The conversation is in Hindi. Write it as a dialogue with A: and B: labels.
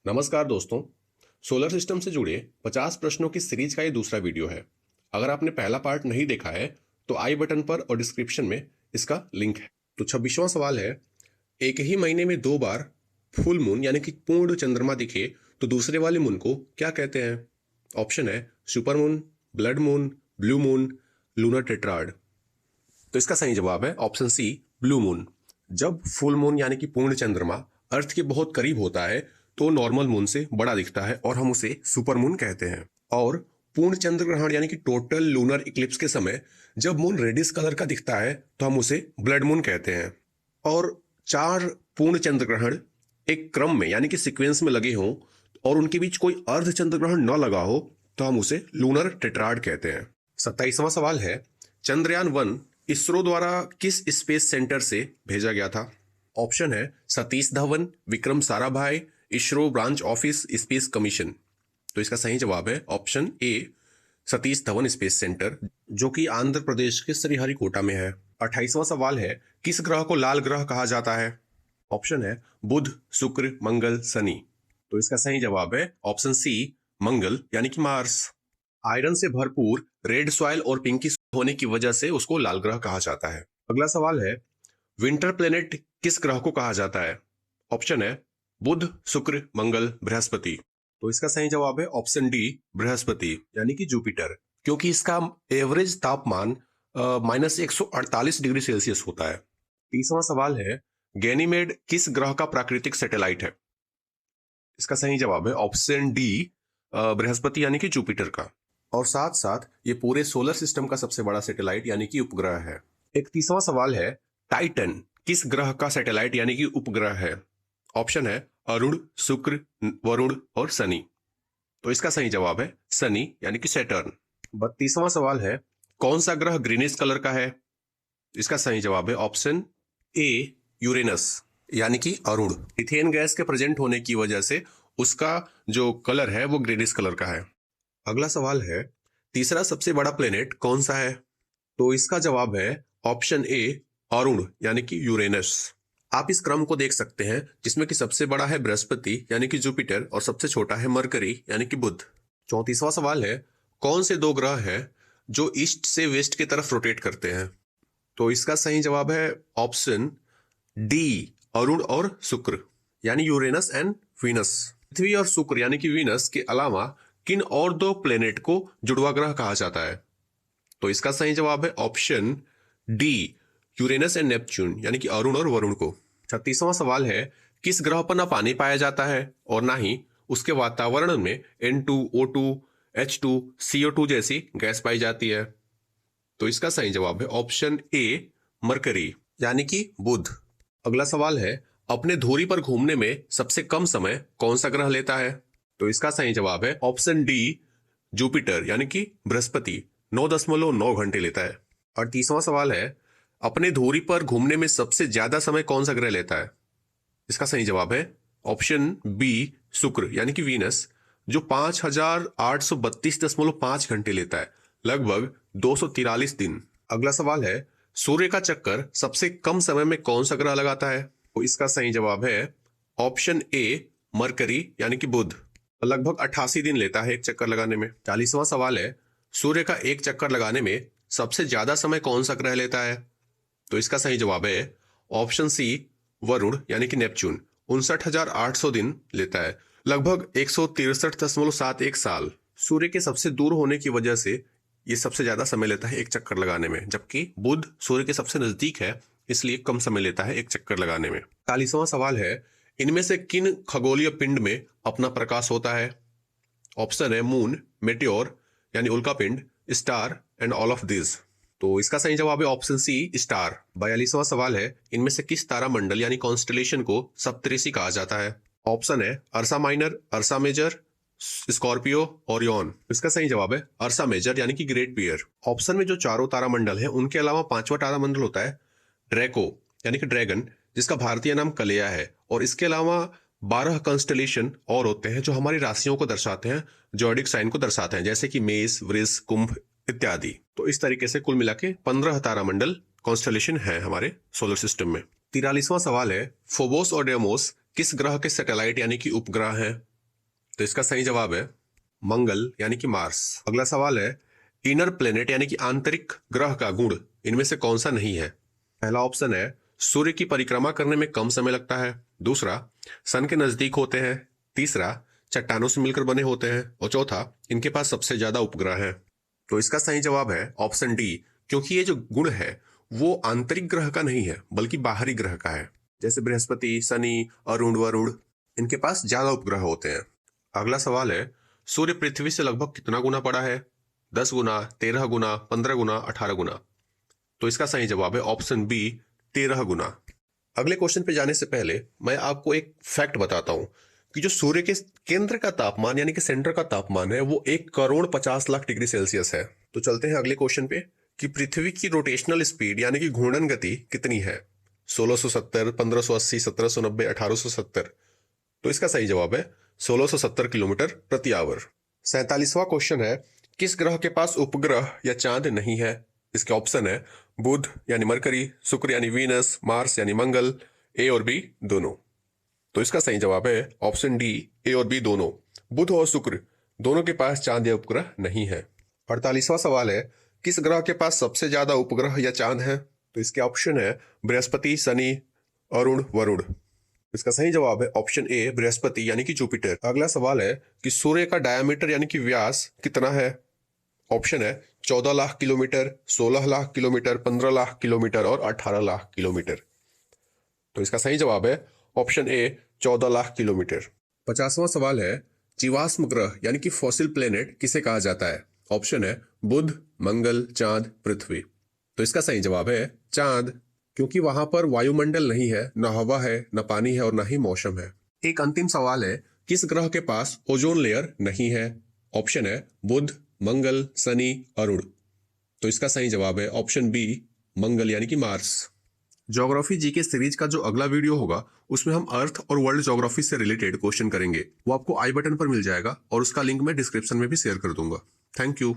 A: नमस्कार दोस्तों। सोलर सिस्टम से जुड़े 50 प्रश्नों की सीरीज का ये दूसरा वीडियो है। अगर आपने पहला पार्ट नहीं देखा है तो आई बटन पर और डिस्क्रिप्शन में इसका लिंक है। तो 26वां सवाल है, एक ही महीने में 2 बार फुल मून यानी कि पूर्ण चंद्रमा दिखे तो दूसरे वाले मून को क्या कहते हैं? ऑप्शन है super moon, blood moon, blue moon, lunar tetrad. तो इसका सही जवाब है ऑप्शन सी, ब्लू मून। जब फुल मून यानी कि पूर्ण चंद्रमा अर्थ के बहुत करीब होता है तो नॉर्मल मून से बड़ा दिखता है और हम उसे सुपर मून कहते हैं। और पूर्ण चंद्र ग्रहण यानी कि टोटल लूनर इक्लिप्स के समय जब मून रेडिश कलर का दिखता है तो हम उसे ब्लड मून कहते हैं। और 4 पूर्ण चंद्र ग्रहण एक क्रम में यानी कि सीक्वेंस में लगे हों और उनके बीच कोई अर्ध चंद्र ग्रहण न लगा हो तो हम उसे लूनर टेट्राड कहते हैं। 27वां सवाल है, चंद्रयान 1 इसरो द्वारा किस स्पेस सेंटर से भेजा गया था? ऑप्शन है Satish Dhawan, Vikram Sarabhai, ISRO branch office, space commission. तो इसका सही जवाब है option A, Satish Dhawan space centre, जो कि आंध्र प्रदेश के श्रीहरिकोटा में है। 28वां सवाल है, किस ग्रह को लाल ग्रह कहा जाता है? ऑप्शन है बुध, शुक्र, मंगल, शनि। तो इसका सही जवाब है ऑप्शन सी, मंगल यानी कि मार्स। आयरन से भरपूर रेड सॉइल और पिंकी होने की वजह से उसको लाल ग्रह कहा जाता है। अगला सवाल है, विंटर प्लेनेट किस ग्रह को कहा जाता है? ऑप्शन है बुध, शुक्र, मंगल, बृहस्पति। तो इसका सही जवाब है ऑप्शन डी, बृहस्पति यानी कि जुपिटर, क्योंकि इसका एवरेज तापमान -148 डिग्री सेल्सियस होता है। 30वां सवाल है, गैनीमेड किस ग्रह का प्राकृतिक सैटेलाइट है? इसका सही जवाब है ऑप्शन डी, बृहस्पति यानी कि जुपिटर का। और साथ साथ ये पूरे सोलर सिस्टम का सबसे बड़ा सैटेलाइट यानी कि उपग्रह है। 31वां सवाल है, टाइटन किस ग्रह का सैटेलाइट यानी कि उपग्रह है? ऑप्शन है अरुण, शुक्र, वरुण और शनि। तो इसका सही जवाब है शनि यानी कि सैटर्न। 32वां सवाल है, कौन सा ग्रह ग्रीनिश कलर का है? इसका सही जवाब है ऑप्शन ए, यूरेनस यानी कि अरुण। इथेन गैस के प्रेजेंट होने की वजह से उसका जो कलर है वो ग्रीनिश कलर का है। अगला सवाल है, तीसरा सबसे बड़ा प्लेनेट कौन सा है? तो इसका जवाब है ऑप्शन ए, अरुण यानी कि यूरेनस। आप इस क्रम को देख सकते हैं जिसमें कि सबसे बड़ा है बृहस्पति यानी कि जुपिटर और सबसे छोटा है मरकरी यानी कि बुध। 34वां सवाल है, कौन से 2 ग्रह हैं जो ईस्ट से वेस्ट की तरफ रोटेट करते हैं? तो इसका सही जवाब है ऑप्शन डी, अरुण और शुक्र यानी यूरेनस एंड वीनस। पृथ्वी और शुक्र यानी कि वीनस के अलावा किन और 2 प्लेनेट को जुड़वा ग्रह कहा जाता है? तो इसका सही जवाब है option D, Uranus and Neptune यानी कि अरुण और वरुण को। 36वां सवाल है, किस ग्रह पर ना पानी पाया जाता है और ना ही उसके वातावरण में N2, O2, H2, CO2 जैसी गैस पाई जाती है? तो इसका सही जवाब है ऑप्शन ए, मरकरी यानी कि बुध। अगला सवाल है, अपने धुरी पर घूमने में सबसे कम समय कौन सा ग्रह लेता है? तो इसका सही जवाब है ऑप्शन डी, जुपिटर यानी कि बृहस्पति, 9.9 घंटे लेता है। 38वां सवाल है, अपने धुरी पर घूमने में सबसे ज्यादा समय कौन सा ग्रह लेता है? इसका सही जवाब है ऑप्शन बी, शुक्र यानी कि वीनस, जो 5832.5 घंटे लेता है, लगभग 243 दिन। अगला सवाल है, सूर्य का चक्कर सबसे कम समय में कौन सा ग्रह लगाता है? तो इसका सही जवाब है ऑप्शन ए, मरकरी यानी कि बुध, लगभग 88 दिन लेता है एक चक्कर लगाने में। 40वां सवाल है, सूर्य का एक चक्कर लगाने में सबसे ज्यादा समय कौन सा ग्रह लेता है? तो इसका सही जवाब है ऑप्शन सी, वरुण यानी कि नेपच्यून, 59,800 दिन लेता है, लगभग 163.71 साल। सूर्य के सबसे दूर होने की वजह से ये सबसे ज्यादा समय लेता है एक चक्कर लगाने में, जबकि बुध सूर्य के सबसे नजदीक है इसलिए कम समय लेता है एक चक्कर लगाने में। 40वां सवाल है, इनमें से किन खगोलीय पिंड में अपना प्रकाश होता है? ऑप्शन है मून, मेटियोर यानी उल्कापिंड, star and all of this. तो इसका सही जवाब है ऑप्शन सी, स्टार। 42वां सवाल है, इनमें से किस तारा मंडल यानी कॉन्स्टलेशन को सप्तऋषि कहा जाता है? ऑप्शन है अर्सा माइनर, अर्सा मेजर, स्कॉर्पियो, ओरियन। इसका सही जवाब है अर्सा मेजर यानी कि ग्रेट बियर। ऑप्शन में जो 4 तारा मंडल है उनके अलावा 5वां तारा मंडल होता है ड्रैको यानी कि ड्रैगन, जिसका भारतीय नाम कलेया है। और इसके अलावा 12 कंस्टलेशन और होते हैं जो हमारी राशियों को दर्शाते हैं, जॉडिक साइन को दर्शाते हैं, जैसे कि मेष, वृष, कुंभ इत्यादि। तो इस तरीके से कुल मिला के 15 तारामंडल कॉन्स्टलेशन है हमारे सोलर सिस्टम में। 43वां सवाल है, फोबोस और डेमोस किस ग्रह के सैटेलाइट यानी कि उपग्रह हैं? तो इसका सही जवाब है मंगल यानी कि मार्स। अगला सवाल है इनर प्लेनेट यानी कि आंतरिक ग्रह का गुण इनमें से कौन सा नहीं है? पहला ऑप्शन है सूर्य की परिक्रमा करने में कम समय लगता है, दूसरा सन के नजदीक होते हैं, तीसरा चट्टानों से मिलकर बने होते हैं और चौथा इनके पास सबसे ज्यादा उपग्रह हैं। तो इसका सही जवाब है ऑप्शन डी, क्योंकि ये जो गुण है वो आंतरिक ग्रह का नहीं है बल्कि बाहरी ग्रह का है। जैसे बृहस्पति, शनि, अरुण, वरुण, इनके पास ज्यादा उपग्रह होते हैं। अगला सवाल है सूर्य पृथ्वी से लगभग कितना गुना बड़ा है? 10 गुना, 13 गुना, 15 गुना, 18 गुना। तो इसका सही जवाब है ऑप्शन बी, 13 गुना। अगले क्वेश्चन पे जाने से पहले मैं आपको एक फैक्ट बताता हूं कि जो सूर्य के केंद्र का तापमान यानी कि सेंटर का तापमान है वो 1,50,00,000 डिग्री सेल्सियस है। तो चलते हैं अगले क्वेश्चन पे कि पृथ्वी की रोटेशनल स्पीड यानी कि घूर्णन गति कितनी है? 1670, 1580, 1790, 1870। तो इसका सही जवाब है 1670 किलोमीटर प्रति आवर। 47वां क्वेश्चन है किस ग्रह के पास उपग्रह या चांद नहीं है? इसके ऑप्शन है बुध यानी मरकरी, शुक्र यानी वीनस, मार्स यानी मंगल, ए और बी दोनों। तो इसका सही जवाब है ऑप्शन डी, ए और बी दोनों। बुध और शुक्र दोनों के पास चांद या उपग्रह नहीं है। 48वां सवाल है किस ग्रह के पास सबसे ज्यादा उपग्रह या चांद है? तो इसके ऑप्शन है बृहस्पति, शनि, अरुण, वरुण। इसका सही जवाब है ऑप्शन ए, बृहस्पति यानी कि जुपिटर। अगला सवाल है कि सूर्य का डायमीटर यानी कि व्यास कितना है? ऑप्शन है 14 lakh kilometre, 16 lakh kilometre, 15 lakh kilometre और 18 लाख किलोमीटर। तो इसका सही जवाब है ऑप्शन ए, 14 लाख किलोमीटर। 50वां सवाल है जीवाश्म ग्रह यानी कि फॉसिल प्लेनेट किसे कहा जाता है? ऑप्शन है बुध, मंगल, चांद, पृथ्वी। तो इसका सही जवाब है चांद, क्योंकि वहां पर वायुमंडल नहीं है, न हवा है, न पानी है और न ही मौसम है। एक अंतिम सवाल है किस ग्रह के पास ओजोन लेयर नहीं है? ऑप्शन है बुध, मंगल, शनि, अरुण। तो इसका सही जवाब है ऑप्शन बी, मंगल यानी कि मार्स। ज्योग्राफी जी के सीरीज का जो अगला वीडियो होगा उसमें हम अर्थ और वर्ल्ड ज्योग्राफी से रिलेटेड क्वेश्चन करेंगे। वो आपको आई बटन पर मिल जाएगा और उसका लिंक मैं डिस्क्रिप्शन में भी शेयर कर दूंगा। Thank you.